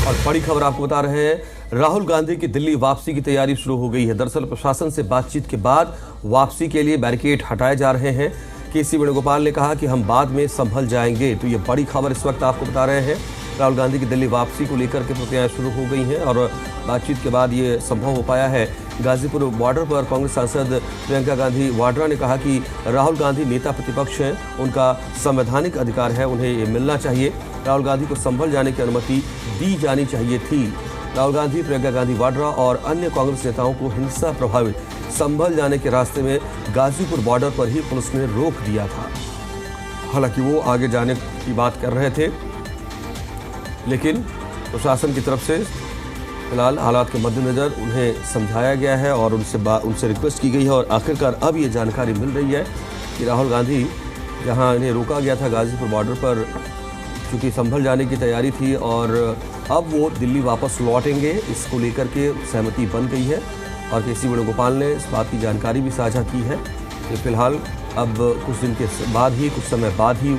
और बड़ी खबर आपको बता रहे हैं, राहुल गांधी की दिल्ली वापसी की तैयारी शुरू हो गई है। दरअसल प्रशासन से बातचीत के बाद वापसी के लिए बैरिकेड हटाए जा रहे हैं। केसी वेणुगोपाल ने कहा कि हम बाद में संभल जाएंगे। तो ये बड़ी खबर इस वक्त आपको बता रहे हैं। राहुल गांधी की दिल्ली वापसी को लेकर के प्रक्रियाएं शुरू हो गई हैं और बातचीत के बाद ये संभव हो पाया है। गाजीपुर बॉर्डर पर कांग्रेस सांसद प्रियंका गांधी वाड्रा ने कहा कि राहुल गांधी नेता प्रतिपक्ष हैं, उनका संवैधानिक अधिकार है, उन्हें ये मिलना चाहिए। राहुल गांधी को संभल जाने की अनुमति दी जानी चाहिए थी। राहुल गांधी, प्रियंका गांधी वाड्रा और अन्य कांग्रेस नेताओं को हिंसा प्रभावित संभल जाने के रास्ते में गाजीपुर बॉर्डर पर ही पुलिस ने रोक दिया था। हालांकि वो आगे जाने की बात कर रहे थे, लेकिन प्रशासन की तरफ से फिलहाल हालात के मद्देनजर उन्हें समझाया गया है और उनसे रिक्वेस्ट की गई है। और आखिरकार अब ये जानकारी मिल रही है कि राहुल गांधी, जहां इन्हें रोका गया था गाजीपुर बॉर्डर पर, क्योंकि संभल जाने की तैयारी थी और अब वो दिल्ली वापस लौटेंगे, इसको लेकर के सहमति बन गई है। और केसी वेणुगोपाल ने इस बात की जानकारी भी साझा की है कि फिलहाल अब कुछ दिन के बाद ही, कुछ समय बाद ही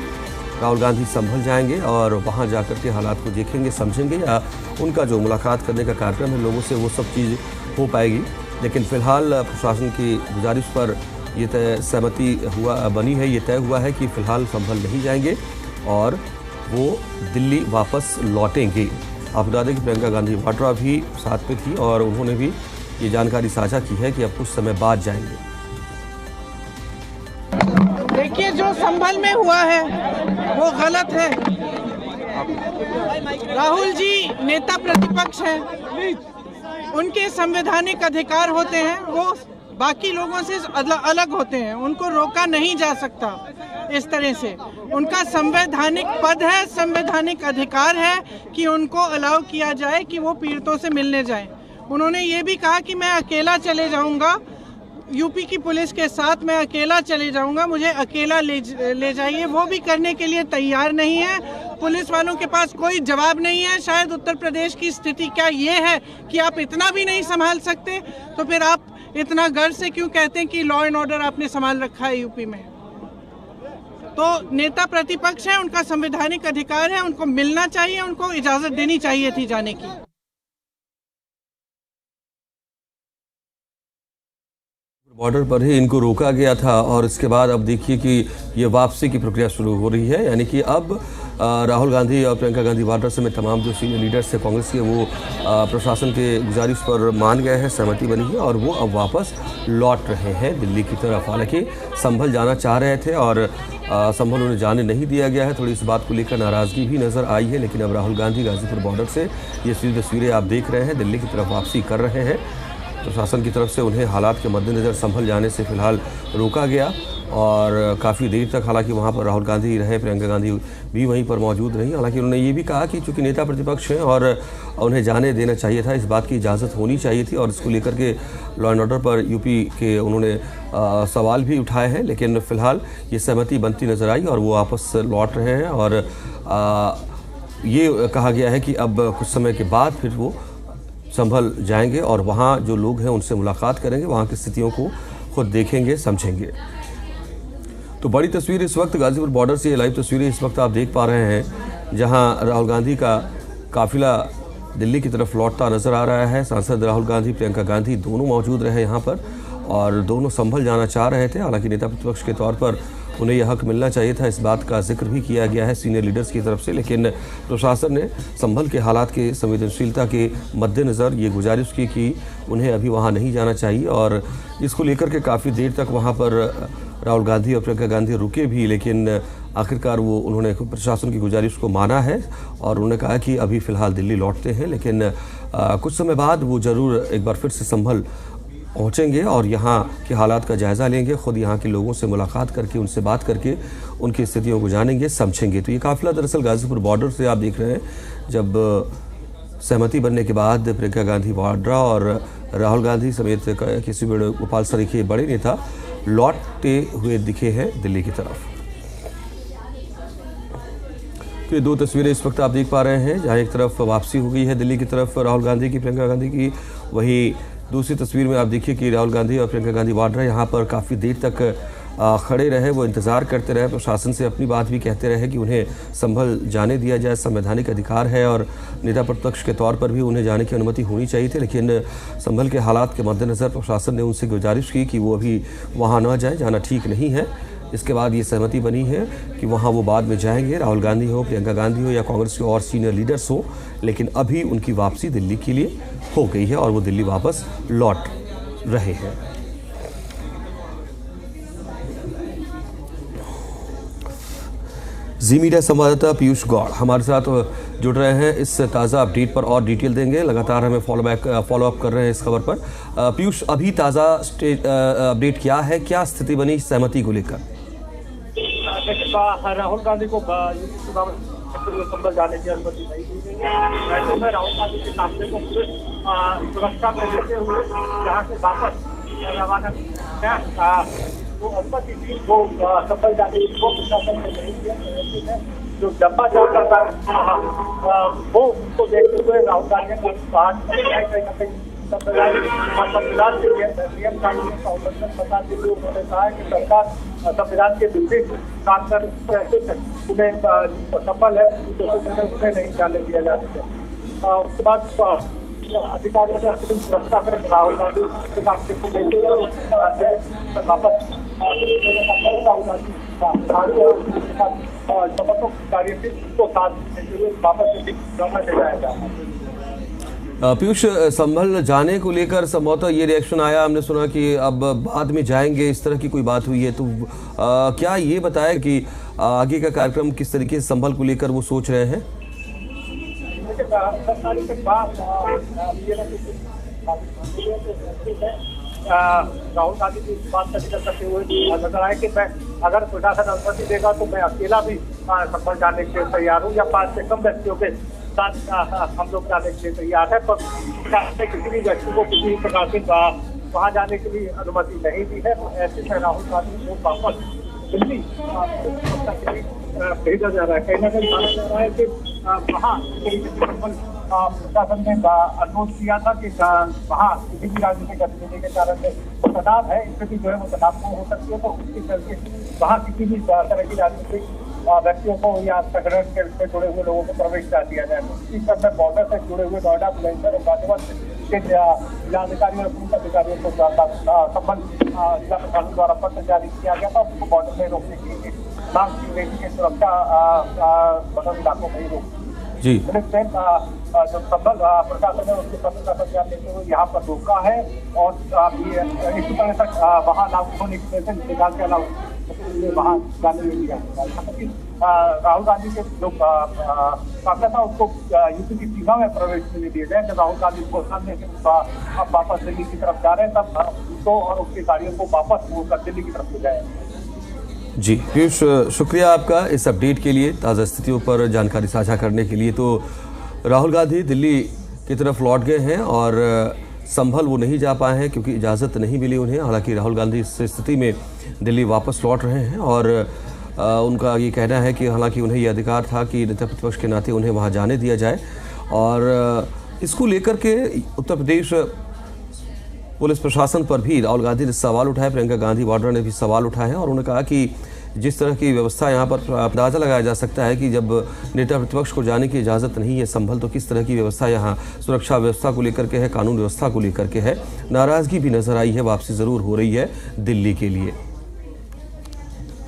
राहुल गांधी संभल जाएंगे और वहां जाकर के हालात को देखेंगे, समझेंगे, या उनका जो मुलाकात करने का कार्यक्रम है लोगों से, वो सब चीज़ हो पाएगी। लेकिन फिलहाल प्रशासन की गुजारिश पर ये सहमति बनी है, ये तय हुआ है कि फिलहाल संभल नहीं जाएंगे और वो दिल्ली वापस लौटेंगे। आप बता दें कि प्रियंका गांधी वाड्रा भी साथ में थी और उन्होंने भी ये जानकारी साझा की है कि अब कुछ समय बाद जाएंगे। देखिए, जो संभल में हुआ है वो गलत है। राहुल जी नेता प्रतिपक्ष हैं, उनके संवैधानिक अधिकार होते हैं, वो बाकी लोगों से अलग होते हैं, उनको रोका नहीं जा सकता इस तरह से। उनका संवैधानिक पद है, संवैधानिक अधिकार है कि उनको अलाउ किया जाए कि वो पीड़ितों से मिलने जाएं। उन्होंने ये भी कहा कि मैं अकेला चले जाऊंगा, यूपी की पुलिस के साथ मैं अकेला चले जाऊंगा, मुझे अकेला ले जाइए। वो भी करने के लिए तैयार नहीं है। पुलिस वालों के पास कोई जवाब नहीं है। शायद उत्तर प्रदेश की स्थिति क्या ये है कि आप इतना भी नहीं संभाल सकते, तो फिर आप इतना गर्व से क्यों कहते हैं कि लॉ एंड ऑर्डर आपने संभाल रखा है यूपी में? तो नेता प्रतिपक्ष है, उनका संवैधानिक अधिकार है, उनको मिलना चाहिए, उनको इजाजत देनी चाहिए थी जाने की। बॉर्डर पर ही इनको रोका गया था और इसके बाद अब देखिए कि ये वापसी की प्रक्रिया शुरू हो रही है। यानी कि अब राहुल गांधी और प्रियंका गांधी वाड्रा समेत तमाम जो सीनियर लीडर्स थे कांग्रेस के, वो प्रशासन के गुजारिश पर मान गए हैं, सहमति बनी है और वो अब वापस लौट रहे हैं दिल्ली की तरफ। हालांकि संभल जाना चाह रहे थे और संभल उन्हें जाने नहीं दिया गया है। थोड़ी इस बात को लेकर नाराज़गी भी नज़र आई है, लेकिन अब राहुल गांधी गाजीपुर बॉर्डर से ये सीधी तस्वीरें आप देख रहे हैं, दिल्ली की तरफ वापसी कर रहे हैं। प्रशासन की तरफ से उन्हें हालात के मद्देनज़र संभल जाने से फिलहाल रोका गया और काफ़ी देर तक हालांकि वहां पर राहुल गांधी रहे, प्रियंका गांधी भी वहीं पर मौजूद रहीं। हालांकि उन्होंने ये भी कहा कि चूंकि नेता प्रतिपक्ष हैं और उन्हें जाने देना चाहिए था, इस बात की इजाज़त होनी चाहिए थी और इसको लेकर के लॉ एंड ऑर्डर पर यूपी के उन्होंने सवाल भी उठाए हैं। लेकिन फ़िलहाल ये सहमति बनती नज़र आई और वो वापस लौट रहे हैं और ये कहा गया है कि अब कुछ समय के बाद फिर वो संभल जाएंगे और वहाँ जो लोग हैं उनसे मुलाकात करेंगे, वहाँ की स्थितियों को खुद देखेंगे, समझेंगे। तो बड़ी तस्वीर इस वक्त गाजीपुर बॉर्डर से, लाइव तस्वीरें इस वक्त आप देख पा रहे हैं, जहाँ राहुल गांधी का काफिला दिल्ली की तरफ लौटता नजर आ रहा है। सांसद राहुल गांधी, प्रियंका गांधी दोनों मौजूद रहे यहाँ पर और दोनों संभल जाना चाह रहे थे। हालांकि नेता प्रतिपक्ष के तौर पर उन्हें यह हक मिलना चाहिए था, इस बात का जिक्र भी किया गया है सीनियर लीडर्स की तरफ से। लेकिन प्रशासन ने संभल के हालात के संवेदनशीलता के मद्देनज़र ये गुजारिश की कि उन्हें अभी वहाँ नहीं जाना चाहिए और इसको लेकर के काफ़ी देर तक वहाँ पर राहुल गांधी और प्रियंका गांधी रुके भी। लेकिन आखिरकार वो उन्होंने प्रशासन की गुजारिश को माना है और उन्होंने कहा कि अभी फ़िलहाल दिल्ली लौटते हैं, लेकिन कुछ समय बाद वो ज़रूर एक बार फिर से संभल पहुंचेंगे और यहाँ के हालात का जायज़ा लेंगे, खुद यहाँ के लोगों से मुलाकात करके, उनसे बात करके उनकी स्थितियों को जानेंगे, समझेंगे। तो ये काफ़िला दरअसल गाजीपुर बॉर्डर से आप देख रहे हैं, जब सहमति बनने के बाद प्रियंका गांधी वाड्रा और राहुल गांधी समेत केसी वेणुगोपाल सरीखे बड़े नेता लौटते हुए दिखे हैं दिल्ली की तरफ। तो ये दो तस्वीरें इस वक्त आप देख पा रहे हैं, जहाँ एक तरफ वापसी हो गई है दिल्ली की तरफ राहुल गांधी की, प्रियंका गांधी की, वहीं दूसरी तस्वीर में आप देखिए कि राहुल गांधी और प्रियंका गांधी वाड्रा यहाँ पर काफ़ी देर तक खड़े रहे, वो इंतज़ार करते रहे, प्रशासन से अपनी बात भी कहते रहे कि उन्हें संभल जाने दिया जाए, संवैधानिक अधिकार है और नेता प्रतिपक्ष के तौर पर भी उन्हें जाने की अनुमति होनी चाहिए थी। लेकिन संभल के हालात के मद्देनज़र प्रशासन ने उनसे गुजारिश की कि वो अभी वहाँ न जाए, जाना ठीक नहीं है। इसके बाद ये सहमति बनी है कि वहाँ वो बाद में जाएंगे, राहुल गांधी हो, प्रियंका गांधी हो या कांग्रेस के और सीनियर लीडर्स हो, लेकिन अभी उनकी वापसी दिल्ली के लिए हो गई है और वो दिल्ली वापस लौट रहे हैं। जी मीडिया संवाददाता पीयूष गौड़ हमारे साथ जुड़ रहे हैं, इस ताज़ा अपडेट पर और डिटेल देंगे। लगातार हमें फॉलोअप कर रहे हैं इस खबर पर। पीयूष, अभी ताज़ा अपडेट क्या है, क्या स्थिति बनी सहमति को लेकर? राहुल गांधी को संभल जाने की अनुमति नहीं दी गई है। ऐसे में राहुल गांधी के काफिले को सुरक्षा में लेते हुए यहाँ से वापस रवाना किया। वो अनुमति थी वो संभल जाने को प्रशासन ने नहीं दिया। जो डब्बा चलता था वो उसको देखते हुए राहुल गांधी ने बाहर संविधान के नियम कानून का उल्लंघन बताते हुए उन्होंने कहा है कि सरकार संविधान के विपरीत काम कर उन्हें सफल है, उन्हें नहीं जाने दिया जा सके। उसके बाद अधिकारियों ने अपनी सुरक्षा कर राहुल गांधी के काफिले को लेते हुए वापस राहुल गांधी समर्थक कार्यशील को साथ वापस रवाना ले जाएगा। पीयूष, संभल जाने को लेकर संभवतः ये रिएक्शन आया, हमने सुना कि अब बाद में जाएंगे, इस तरह की कोई बात हुई है, तो क्या ये बताया कि आगे का कार्यक्रम किस तरीके से संभल को लेकर वो सोच रहे हैं? राहुल गांधी की इस बात का जिक्र करते हुए नजर आए कि मैं अगर प्रशासन अनुमति देगा तो मैं अकेला भी संभल जाने के लिए तैयार हूँ या 5 से कम व्यक्तियों के साथ हम लोग जाने के लिए तैयार है, पर किसी भी व्यक्ति को किसी प्रकार से वहाँ जाने के लिए अनुमति नहीं दी है। तो ऐसे में राहुल गांधी को वापस दिल्ली भेजा जा रहा है। कहीं ना कहीं माना जा रहा है कि वहाँ प्रशासन ने अनुरोध किया था कि वहाँ किसी भी राजनीतिक गतिविधि के कारण तनाव है, स्थिति जो है वो तनावपूर्ण हो सकती है, तो उसके चलते वहाँ किसी भी तरह की राजनीतिक व्यक्तियों को या संगठन से जुड़े हुए लोगों को प्रवेश कर दिया जाए। तो इस तरह बॉर्डर से जुड़े हुए नोएडा, बुलंदशहर और गाजियाबाद के जिलाधिकारियों और पुलिस अधिकारियों को संबंध जिला प्रशासन द्वारा पत्र जारी किया गया था, उसको बॉर्डर में रोकने की मांग की गई थी, सुरक्षा बदल इलाकों में ही रोक जी। जो संभल प्रशासन है उसके पत्र का संज्ञान लेते हुए यहाँ पर रोका है और इसी तरह तक वहाँ लागू होने की वजह से निकाल के अलावा वहाँ जाने नहीं दिया। राहुल गांधी के जो काफिला था उसको यूपी की सीमा में प्रवेश नहीं दिए गए। जब राहुल गांधी को सामने से अब वापस दिल्ली की तरफ जा रहे हैं तब उसको और उसकी गाड़ियों को वापस मोड़कर दिल्ली की तरफ ले जाए। जी पीयूष, शुक्रिया आपका इस अपडेट के लिए, ताज़ा स्थितियों पर जानकारी साझा करने के लिए। तो राहुल गांधी दिल्ली की तरफ लौट गए हैं और संभल वो नहीं जा पाए हैं क्योंकि इजाज़त नहीं मिली उन्हें। हालांकि राहुल गांधी इस स्थिति में दिल्ली वापस लौट रहे हैं और उनका ये कहना है कि हालांकि उन्हें ये अधिकार था कि नेता प्रतिपक्ष के नाते उन्हें वहाँ जाने दिया जाए। और इसको लेकर के उत्तर प्रदेश पुलिस प्रशासन पर भी राहुल गांधी ने सवाल उठाए, प्रियंका गांधी वाड्रा ने भी सवाल उठाए हैं और उन्होंने कहा कि जिस तरह की व्यवस्था यहाँ पर अंदाज़ा लगाया जा सकता है कि जब नेता प्रतिपक्ष को जाने की इजाज़त नहीं है संभल, तो किस तरह की व्यवस्था यहाँ सुरक्षा व्यवस्था को लेकर के है, कानून व्यवस्था को लेकर के है। नाराज़गी भी नजर आई है, वापसी ज़रूर हो रही है दिल्ली के लिए।